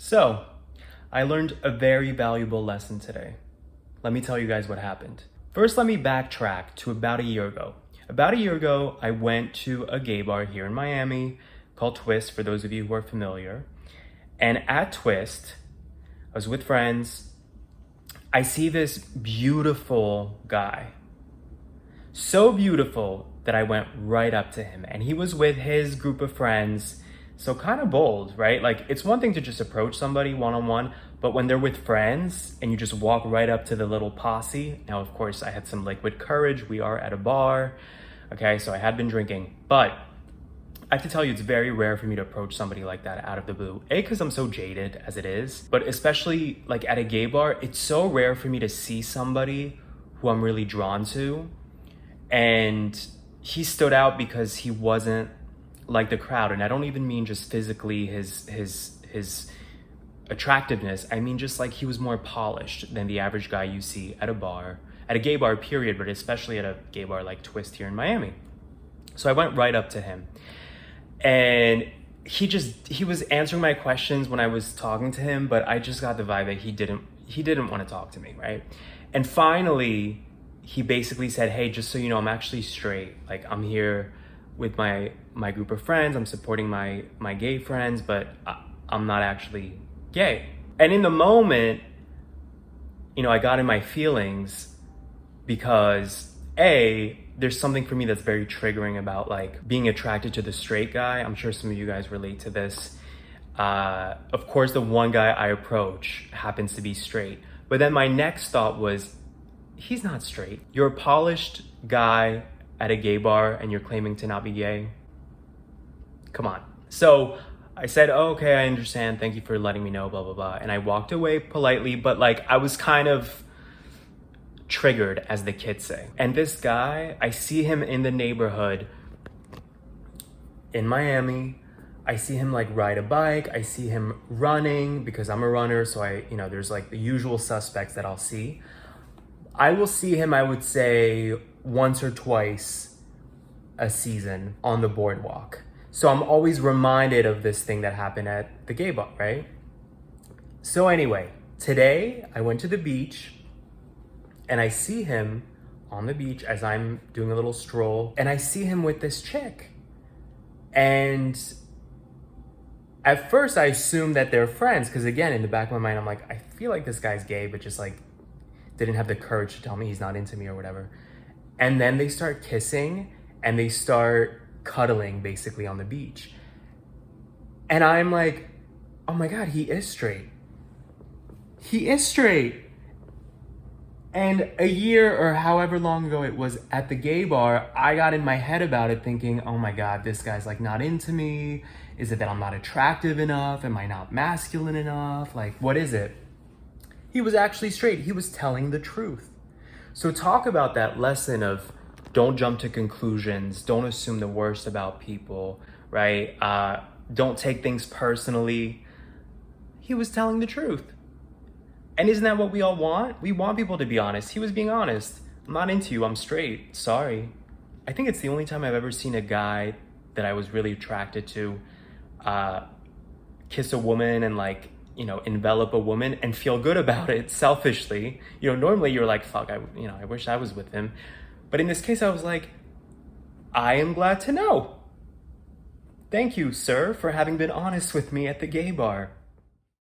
So, I learned a very valuable lesson today. Let me tell you guys what happened. First, let me backtrack to about a year ago. About a year ago, I went to a gay bar here in Miami called Twist, for those of you who are familiar. And at Twist, I was with friends. I see this beautiful guy. So beautiful that I went right up to him. And he was with his group of friends. So kind of bold, right? Like, it's one thing to just approach somebody one-on-one, but when they're with friends and you just walk right up to the little posse. Now, of course, I had some liquid courage. We are at a bar. Okay, so I had been drinking, but I have to tell you, it's very rare for me to approach somebody like that out of the blue. A, because I'm so jaded as it is, but especially like at a gay bar, it's so rare for me to see somebody who I'm really drawn to. And he stood out because he wasn't like the crowd. And I don't even mean just physically his attractiveness. I mean just like he was more polished than the average guy you see at a bar, at a gay bar period, but especially at a gay bar like Twist here in Miami. So I went right up to him. And he was answering my questions when I was talking to him, but I just got the vibe that he didn't want to talk to me, right? And finally, he basically said, "Hey, just so you know, I'm actually straight. Like, I'm here with my group of friends. I'm supporting my gay friends, but I'm not actually gay." And in the moment, I got in my feelings because there's something for me that's very triggering about like being attracted to the straight guy. I'm sure some of you guys relate to this. Of course, the one guy I approach happens to be straight. But then my next thought was, he's not straight. You're a polished guy at a gay bar and you're claiming to not be gay? Come on. So I said, "Oh, okay, I understand. Thank you for letting me know, blah, blah, blah." And I walked away politely, but like I was kind of triggered, as the kids say. And this guy, I see him in the neighborhood in Miami. I see him like ride a bike. I see him running because I'm a runner. So there's like the usual suspects that I'll see. I will see him, I would say, once or twice a season on the boardwalk. So I'm always reminded of this thing that happened at the gay bar, right? So anyway, today I went to the beach and I see him on the beach as I'm doing a little stroll, and I see him with this chick. And at first I assumed that they're friends, because again, in the back of my mind, I'm like, I feel like this guy's gay, but just like didn't have the courage to tell me he's not into me or whatever. And then they start kissing and they start cuddling basically on the beach. And I'm like, oh my God, he is straight. He is straight. And a year or however long ago it was at the gay bar, I got in my head about it thinking, oh my God, this guy's like not into me. Is it that I'm not attractive enough? Am I not masculine enough? Like, what is it? He was actually straight. He was telling the truth. So talk about that lesson of don't jump to conclusions. Don't assume the worst about people, right? Don't take things personally. He was telling the truth. And isn't that what we all want? We want people to be honest. He was being honest. I'm not into you. I'm straight. Sorry. I think it's the only time I've ever seen a guy that I was really attracted to kiss a woman and like, envelop a woman and feel good about it selfishly. Normally you're like, fuck, I wish I was with him. But in this case, I was like, I am glad to know. Thank you, sir, for having been honest with me at the gay bar.